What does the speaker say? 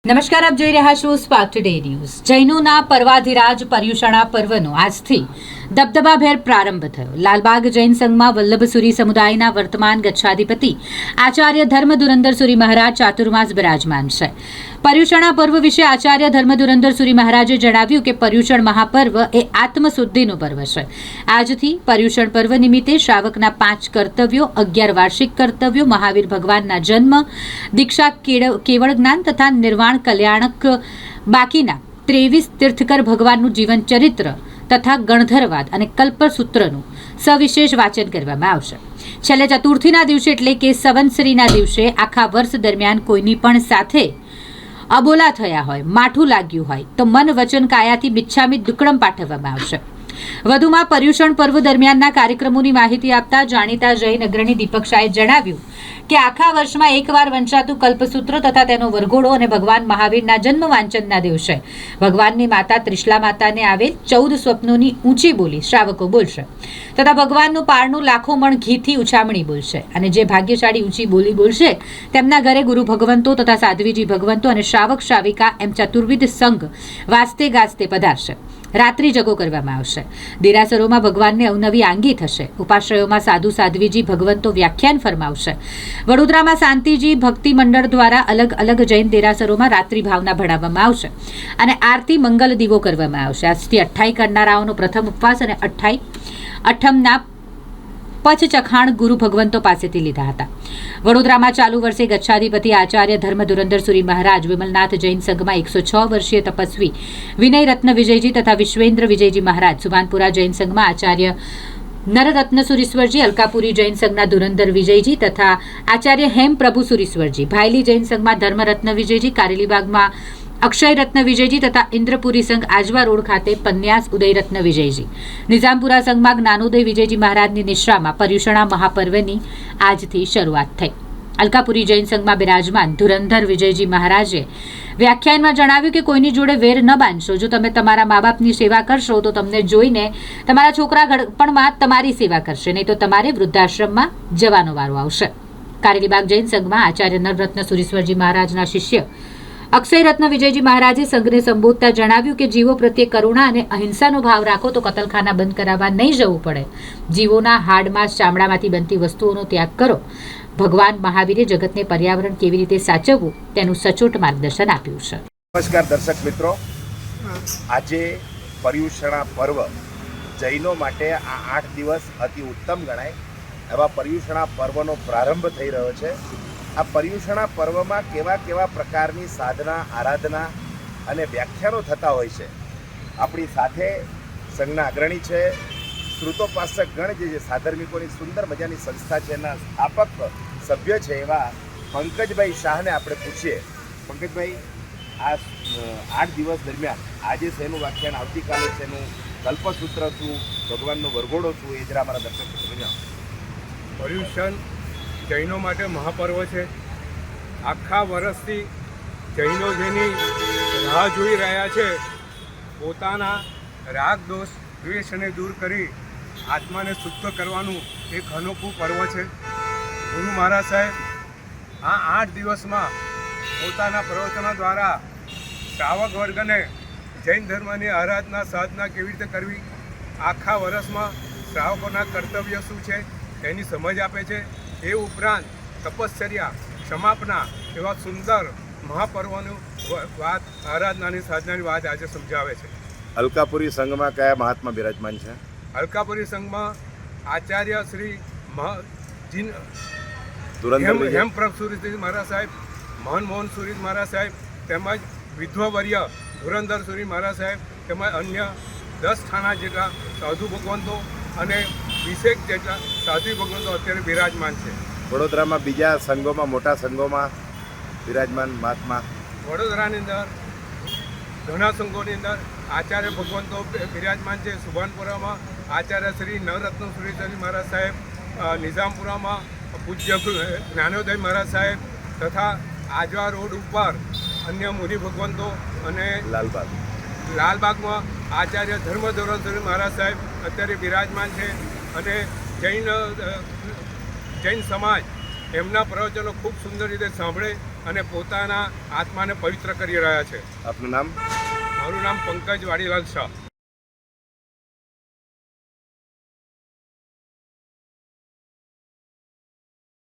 નમસ્કાર, આપ જોઈ રહ્યા છો સ્પાર્ક ટુડે ન્યૂઝ। જૈનોના પર્વાધિરાજ પર્યુષણા પર્વનો આજથી દબદબાભેર પ્રારંભ થયો। લાલબાગ જૈન સંઘમાં વલ્લભસુરી સમુદાયના વર્તમાન ગચ્છાધિપતિ આચાર્ય ધર્મધુરંદર સુરી મહારાજ ચાતુર્માસ બિરાજમાન છે। પર્યુષણા પર્વ વિશે આચાર્ય ધર્મધુરંદર સુરી મહારાજે જણાવ્યું કે પર્યુષણ મહાપર્વ એ આત્મશુદ્ધિનું પર્વ છે। આજથી પર્યુષણ પર્વ નિમિત્તે શ્રાવકના 5 કર્તવ્યો, 11 વાર્ષિક કર્તવ્યો, મહાવીર ભગવાનના જન્મ, દીક્ષા, કેવળ જ્ઞાન તથા નિર્વાણ કલ્યાણક બાકીના 23 તીર્થકર ભગવાનનું જીવન ચરિત્ર તથા ગણધરવાદ અને કલ્પસૂત્રનું સવિશેષ વાંચન કરવામાં આવશે। છેલ્લે ચતુર્થીના દિવસે એટલે કે સંવત્સરીના દિવસે આખા વર્ષ દરમિયાન કોઈની પણ સાથે અબોલા થયા હોય, માઠું લાગ્યું હોય તો મન વચન કાયાથી બિચ્છામી દુક્કડમ પાઠવવામાં આવશે। વધુમાં પર્યુષણ પર્વ દરમિયાનના કાર્યક્રમોની માહિતી આપતા જાણીતા જૈન અગ્રણી દીપક શાહે જણાવ્યું કે આખા વર્ષમાં એકવાર વંચાતું કલ્પસૂત્ર તથા તેનો વરઘોડો અને ભગવાન મહાવીરના જન્મ વાંચનના દિવસે ભગવાનની માતા ત્રિશલા માતાને આવેલ 14 સ્વપ્નોની ઊંચી બોલી શ્રાવકો બોલશે તથા ભગવાનનું પારણું લાખો મણ ઘીથી ઉછામણી બોલશે અને જે ભાગ્યશાળી ઊંચી બોલી બોલશે તેમના ઘરે ગુરુ ભગવંતો તથા સાધ્વીજી ભગવંતો અને શ્રાવક શ્રાવિકા એમ ચતુર્વિધ સંઘ વાસ્તે ગાસ્તે પધારશે। રાત્રિ જગો કરવામાં આવશે। દેરાસરોમાં ભગવાનને અવનવી આંગી થશે। ઉપાશ્રયોમાં સાધુ સાધ્વીજી ભગવંતો વ્યાખ્યાન ફરમાવશે। વડોદરામાં શાંતિજી ભક્તિ મંડળ દ્વારા અલગ અલગ જૈન દેરાસરોમાં રાત્રિ ભાવના ભણાવવામાં આવશે અને આરતી મંગલ દીવો કરવામાં આવશે। આજથી 28 કરનારાઓનો પ્રથમ ઉપવાસ અને 28ના પચચખાણ ગુરુ ભગવંતો પાસેથી લીધા હતા। વડોદરામાં ચાલુ વર્ષે ગચ્છાધિપતિ આચાર્ય ધર્મધુરંદર સુરી મહારાજ, વિમલનાથ જૈન સંઘમાં 106 વર્ષીય તપસ્વી વિનય રત્ન વિજયજી તથા વિશ્વેન્દ્ર વિજયજી મહારાજ, સુભાનપુરા જૈન સંઘમાં આચાર્ય નરરત્ન સુરીશ્વરજી, અલકાપુરી જૈન સંઘના ધુરંધર વિજયજી તથા આચાર્ય હેમ પ્રભુ સુરીશ્વરજી, ભાયલી જૈન સંઘમાં ધર્મરત્ન વિજયજી, કારેલીબાગમાં અક્ષય રત્ન વિજયજી તથા ઇન્દ્રપુરી સંઘ આજવા રોડ ખાતે પન્યાસ ઉદયરત્ન વિજયજી, નિઝામપુરા સંઘમાં જ્ઞાનોદય વિજયજી મહારાજની નિશ્રામાં પર્યુષણા મહાપર્વની આજથી શરૂઆત થઈ। અલકાપુરી જૈન સંઘમાં બિરાજમાન ધુરંધર વિજયજી મહારાજે વ્યાખ્યાનમાં જણાવ્યું કે કોઈની જોડે વેર ન બાંધશો। જો તમે તમારા મા બાપની સેવા કરશો તો તમને જોઈને તમારા છોકરા ઘડપણમાં તમારી સેવા કરશે, નહીં તો તમારે વૃદ્ધાશ્રમમાં જવાનો વારો આવશે। કારેલીબાગ જૈન સંઘમાં આચાર્ય નરરત્ન સુરીશ્વરજી મહારાજના શિષ્ય અક્ષય રત્ન વિજયજી મહારાજે સંઘને સંબોધતા જણાવ્યું કે જીવો પ્રત્યે કરુણા અને અહિંસાનો ભાવ રાખો તો કતલખાના બંધ કરાવવા નહીં જવું પડે। જીવોના હાડમાંસ ચામડામાંથી બનતી વસ્તુઓનો ત્યાગ કરો। ભગવાન મહાવીરે જગતને પર્યાવરણ કેવી રીતે સાચવવું તેનું સચોટ માર્ગદર્શન આપ્યું છે। નમસ્કાર દર્શક મિત્રો, આજે પર્યુષણા પર્વ જૈનો માટે આ 8 દિવસ અતિ ઉત્તમ ગણાય એવા પર્યુષણા પર્વનો પ્રારંભ થઈ રહ્યો છે। આ પર્યુષણા પર્વમાં કેવા કેવા પ્રકારની સાધના, આરાધના અને વ્યાખ્યાનો થતા હોય છે। આપણી સાથે સંઘના અગ્રણી છે, શ્રુતોપાસક ગણ જે સાધર્મિકોની સુંદર મજાની સંસ્થા છે એના સ્થાપક સભ્ય છે એવા પંકજભાઈ શાહને આપણે પૂછીએ। પંકજભાઈ, આ 8 દિવસ દરમિયાન આજે શેનું વ્યાખ્યાન, આવતીકાલે શેનું, કલ્પસૂત્ર શું, ભગવાનનો વરઘોડો શું, એ જરા અમારા દર્શક મિત્રો જણાવો। પર્યુષણ જૈનો માટે મહાપર્વ છે। આખા વર્ષથી જૈનો જેની રાહ જોઈ રહ્યા છે, પોતાના રાગ દોષ દ્વેષને દૂર કરી આત્માને શુદ્ધ કરવાનું એક અનોખું પર્વ છે। ગુરુ મહારાજ સાહેબ આ 8 દિવસમાં પોતાના પ્રવચનો દ્વારા શ્રાવક વર્ગને જૈન ધર્મની આરાધના, સાધના કેવી રીતે કરવી, આખા વર્ષમાં શ્રાવકોના કર્તવ્ય શું છે એની સમજ આપે છે। એ ઉપરાંત તપશ્ચર્યા, ક્ષમાપના એવા સુંદર મહાપર્વનું વાત, આરાધનાની સાધનાની વાત આજે સમજાવે છે। અલકાપુરી સંઘમાં કયા મહાત્મા બિરાજમાન છે? અલકાપુરી સંઘમાં આચાર્ય શ્રી હેમપ્રભ સુરી મહારાજ સાહેબ, મોહન સુરી મહારાજ સાહેબ, તેમજ વિધ્વવર્ય ધુરંધર સુરી મહારાજ સાહેબ, તેમજ અન્ય 10 થાના જેટલા સાધુ ભગવંતો અને 20 જેટલા સાધુ ભગવંતો અત્યારે બિરાજમાન છે। વડોદરામાં બીજા સંઘોમાં, મોટા સંઘોમાં બિરાજમાન મહાત્મા? વડોદરાની અંદર ઘણા સંઘોની અંદર આચાર્ય ભગવંતો બિરાજમાન છે। સુભાનપુરામાં આચાર્ય શ્રી નવરત્ન સુરેશ્વરી મહારાજ સાહેબ, નિઝામપુરામાં પૂજ્ય જ્ઞાનોદય મહારાજ સાહેબ તથા આજવા રોડ ઉપર અન્ય મુનિ ભગવંતો અને લાલબાગમાં આચાર્ય ધર્મધુરંદર મહારાજ સાહેબ અત્યારે બિરાજમાન છે। અને જૈન સમાજ એમના પ્રવચનો ખૂબ સુંદર રીતે સાંભળે અને પોતાના આત્માને પવિત્ર કરી રહ્યા છે. આપનું નામ? મારું નામ પંકજ વાડીલાલ શાહ.